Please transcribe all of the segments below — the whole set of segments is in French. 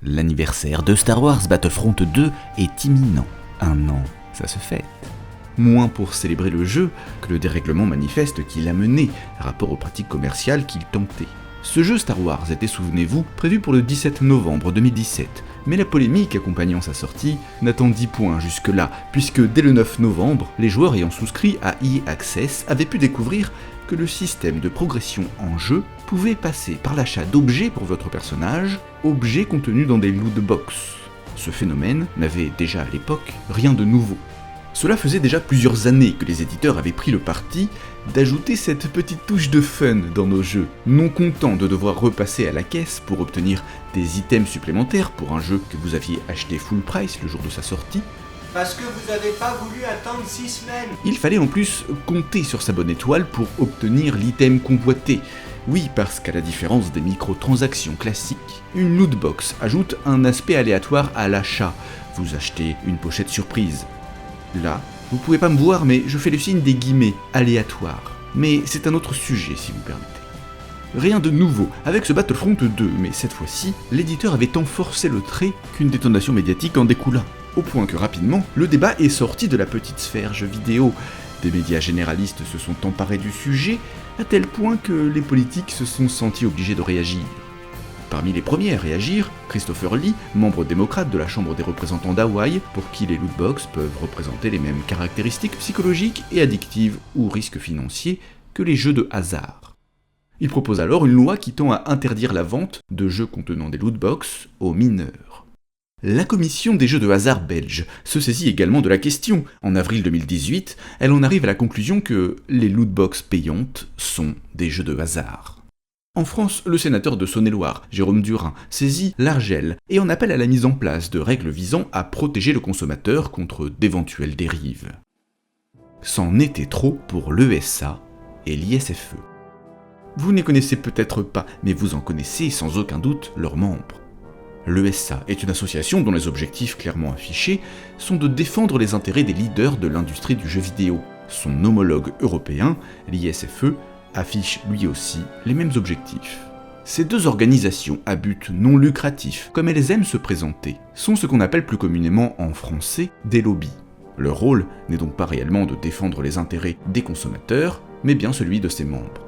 L'anniversaire de Star Wars Battlefront 2 est imminent. 1 an, ça se fête. Moins pour célébrer le jeu que le dérèglement manifeste qu'il a mené rapport aux pratiques commerciales qu'il tentait. Ce jeu Star Wars était, souvenez-vous, prévu pour le 17 novembre 2017, mais la polémique accompagnant sa sortie n'attendit point jusque-là, puisque dès le 9 novembre, les joueurs ayant souscrit à EA Access avaient pu découvrir que le système de progression en jeu pouvait passer par l'achat d'objets pour votre personnage, objets contenus dans des loot box. Ce phénomène n'avait déjà à l'époque rien de nouveau. Cela faisait déjà plusieurs années que les éditeurs avaient pris le parti d'ajouter cette petite touche de fun dans nos jeux, non contents de devoir repasser à la caisse pour obtenir des items supplémentaires pour un jeu que vous aviez acheté full price le jour de sa sortie. Parce que vous n'avez pas voulu attendre 6 semaines. Il fallait en plus compter sur sa bonne étoile pour obtenir l'item convoité. Oui, parce qu'à la différence des microtransactions classiques, une lootbox ajoute un aspect aléatoire à l'achat. Vous achetez une pochette surprise. Là, vous pouvez pas me voir, mais je fais le signe des guillemets, aléatoire. Mais c'est un autre sujet, si vous permettez. Rien de nouveau avec ce Battlefront 2, mais cette fois-ci, l'éditeur avait tant forcé le trait qu'une détonation médiatique en découla. Au point que rapidement, le débat est sorti de la petite sphère jeux vidéo. Des médias généralistes se sont emparés du sujet, à tel point que les politiques se sont sentis obligés de réagir. Parmi les premiers à réagir, Christopher Lee, membre démocrate de la Chambre des représentants d'Hawaï, pour qui les lootbox peuvent représenter les mêmes caractéristiques psychologiques et addictives ou risques financiers que les jeux de hasard. Il propose alors une loi qui tend à interdire la vente de jeux contenant des lootbox aux mineurs. La commission des jeux de hasard belge se saisit également de la question. En avril 2018, elle en arrive à la conclusion que les lootbox payantes sont des jeux de hasard. En France, le sénateur de Saône-et-Loire, Jérôme Durain, saisit l'Argel et en appelle à la mise en place de règles visant à protéger le consommateur contre d'éventuelles dérives. C'en était trop pour l'ESA et l'ISFE. Vous ne les connaissez peut-être pas, mais vous en connaissez sans aucun doute leurs membres. L'ESA est une association dont les objectifs clairement affichés sont de défendre les intérêts des leaders de l'industrie du jeu vidéo. Son homologue européen, l'ISFE, affiche lui aussi les mêmes objectifs. Ces deux organisations à but non lucratif, comme elles aiment se présenter, sont ce qu'on appelle plus communément en français des lobbies. Leur rôle n'est donc pas réellement de défendre les intérêts des consommateurs, mais bien celui de ses membres.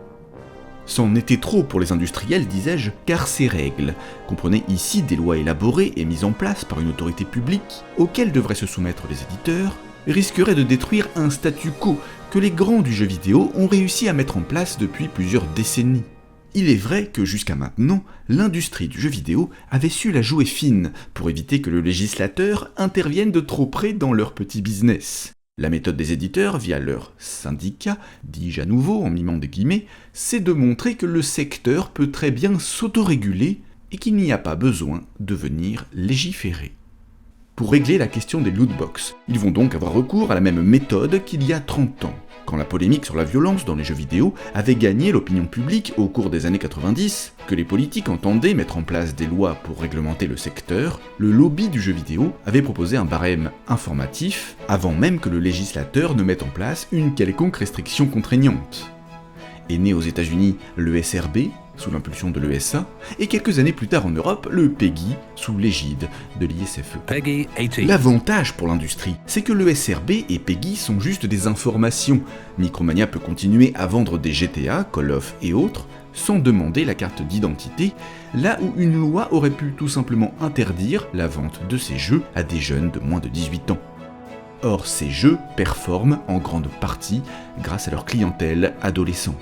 C'en était trop pour les industriels, disais-je, car ces règles comprenaient ici des lois élaborées et mises en place par une autorité publique, auxquelles devraient se soumettre les éditeurs, risqueraient de détruire un statu quo que les grands du jeu vidéo ont réussi à mettre en place depuis plusieurs décennies. Il est vrai que jusqu'à maintenant, l'industrie du jeu vidéo avait su la jouer fine pour éviter que le législateur intervienne de trop près dans leur petit business. La méthode des éditeurs, via leur syndicat, dis-je à nouveau en mimant des guillemets, c'est de montrer que le secteur peut très bien s'autoréguler et qu'il n'y a pas besoin de venir légiférer. Pour régler la question des lootbox, ils vont donc avoir recours à la même méthode qu'il y a 30 ans. Quand la polémique sur la violence dans les jeux vidéo avait gagné l'opinion publique au cours des années 90, que les politiques entendaient mettre en place des lois pour réglementer le secteur, le lobby du jeu vidéo avait proposé un barème informatif avant même que le législateur ne mette en place une quelconque restriction contraignante. Est né aux États-Unis le SRB, sous l'impulsion de l'ESA, et quelques années plus tard en Europe, le PEGI, sous l'égide de l'ISFE. PEGI 18. L'avantage pour l'industrie, c'est que le SRB et PEGI sont juste des informations. Micromania peut continuer à vendre des GTA, Call of et autres, sans demander la carte d'identité, là où une loi aurait pu tout simplement interdire la vente de ces jeux à des jeunes de moins de 18 ans. Or, ces jeux performent en grande partie grâce à leur clientèle adolescente.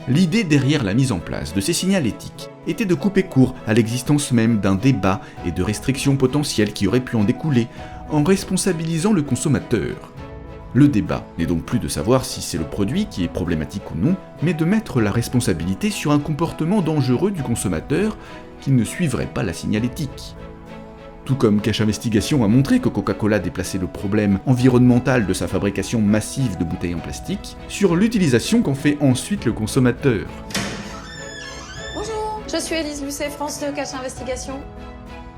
L'idée derrière la mise en place de ces signalétiques était de couper court à l'existence même d'un débat et de restrictions potentielles qui auraient pu en découler, en responsabilisant le consommateur. Le débat n'est donc plus de savoir si c'est le produit qui est problématique ou non, mais de mettre la responsabilité sur un comportement dangereux du consommateur qui ne suivrait pas la signalétique. Tout comme Cache Investigation a montré que Coca-Cola déplaçait le problème environnemental de sa fabrication massive de bouteilles en plastique sur l'utilisation qu'en fait ensuite le consommateur. Bonjour, je suis Élise Lucet, France 2, Cache Investigation.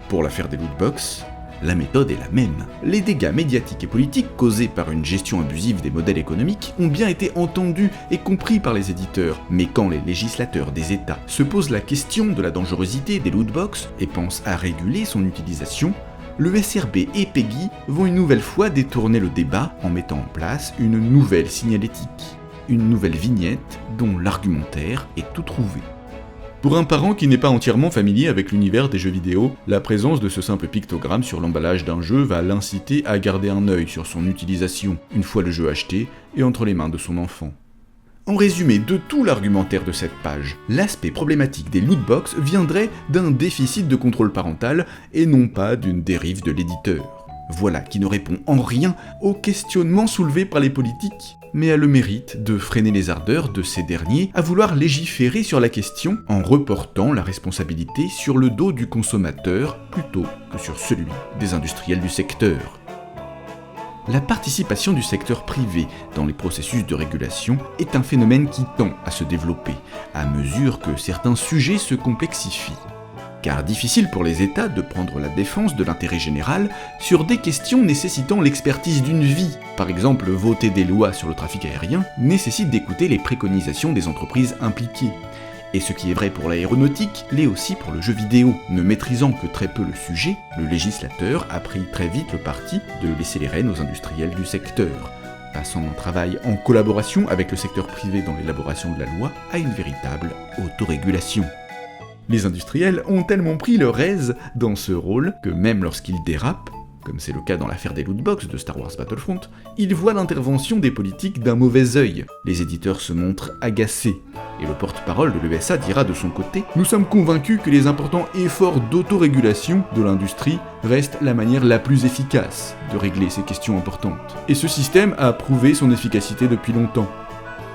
Pour l'affaire des lootbox, La méthode est la même. Les dégâts médiatiques et politiques causés par une gestion abusive des modèles économiques ont bien été entendus et compris par les éditeurs, mais quand les législateurs des États se posent la question de la dangerosité des lootbox et pensent à réguler son utilisation, le SRB et PEGI vont une nouvelle fois détourner le débat en mettant en place une nouvelle signalétique, une nouvelle vignette dont l'argumentaire est tout trouvé. Pour un parent qui n'est pas entièrement familier avec l'univers des jeux vidéo, la présence de ce simple pictogramme sur l'emballage d'un jeu va l'inciter à garder un œil sur son utilisation une fois le jeu acheté et entre les mains de son enfant. En résumé de tout l'argumentaire de cette page, l'aspect problématique des lootbox viendrait d'un déficit de contrôle parental et non pas d'une dérive de l'éditeur. Voilà qui ne répond en rien aux questionnements soulevés par les politiques, mais a le mérite de freiner les ardeurs de ces derniers à vouloir légiférer sur la question en reportant la responsabilité sur le dos du consommateur plutôt que sur celui des industriels du secteur. La participation du secteur privé dans les processus de régulation est un phénomène qui tend à se développer à mesure que certains sujets se complexifient. Car difficile pour les États de prendre la défense de l'intérêt général sur des questions nécessitant l'expertise d'une vie. Par exemple, voter des lois sur le trafic aérien nécessite d'écouter les préconisations des entreprises impliquées. Et ce qui est vrai pour l'aéronautique l'est aussi pour le jeu vidéo. Ne maîtrisant que très peu le sujet, le législateur a pris très vite le parti de laisser les rênes aux industriels du secteur, passant d'un travail en collaboration avec le secteur privé dans l'élaboration de la loi à une véritable autorégulation. Les industriels ont tellement pris leur aise dans ce rôle que même lorsqu'ils dérapent, comme c'est le cas dans l'affaire des lootbox de Star Wars Battlefront, ils voient l'intervention des politiques d'un mauvais œil. Les éditeurs se montrent agacés, et le porte-parole de l'ESA dira de son côté « Nous sommes convaincus que les importants efforts d'autorégulation de l'industrie restent la manière la plus efficace de régler ces questions importantes. Et ce système a prouvé son efficacité depuis longtemps. »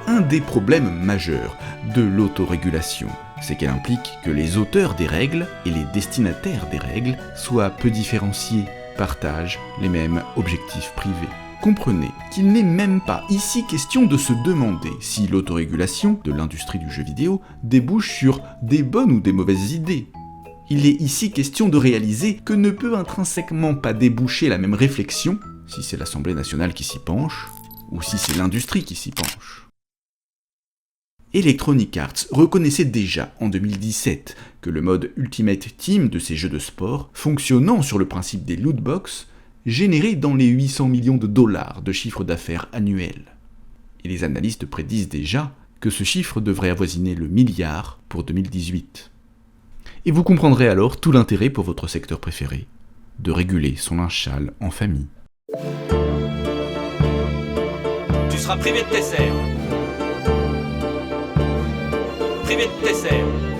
Un des problèmes majeurs de l'autorégulation, c'est qu'elle implique que les auteurs des règles et les destinataires des règles soient peu différenciés, partagent les mêmes objectifs privés. Comprenez qu'il n'est même pas ici question de se demander si l'autorégulation de l'industrie du jeu vidéo débouche sur des bonnes ou des mauvaises idées. Il est ici question de réaliser que ne peut intrinsèquement pas déboucher la même réflexion si c'est l'Assemblée nationale qui s'y penche ou si c'est l'industrie qui s'y penche. Electronic Arts reconnaissait déjà en 2017 que le mode Ultimate Team de ces jeux de sport, fonctionnant sur le principe des lootbox, générait dans les 800 millions de dollars de chiffre d'affaires annuel. Et les analystes prédisent déjà que ce chiffre devrait avoisiner le milliard pour 2018. Et vous comprendrez alors tout l'intérêt pour votre secteur préféré de réguler son linge sale en famille. Tu seras privé de tes serres. Privé de tes serres.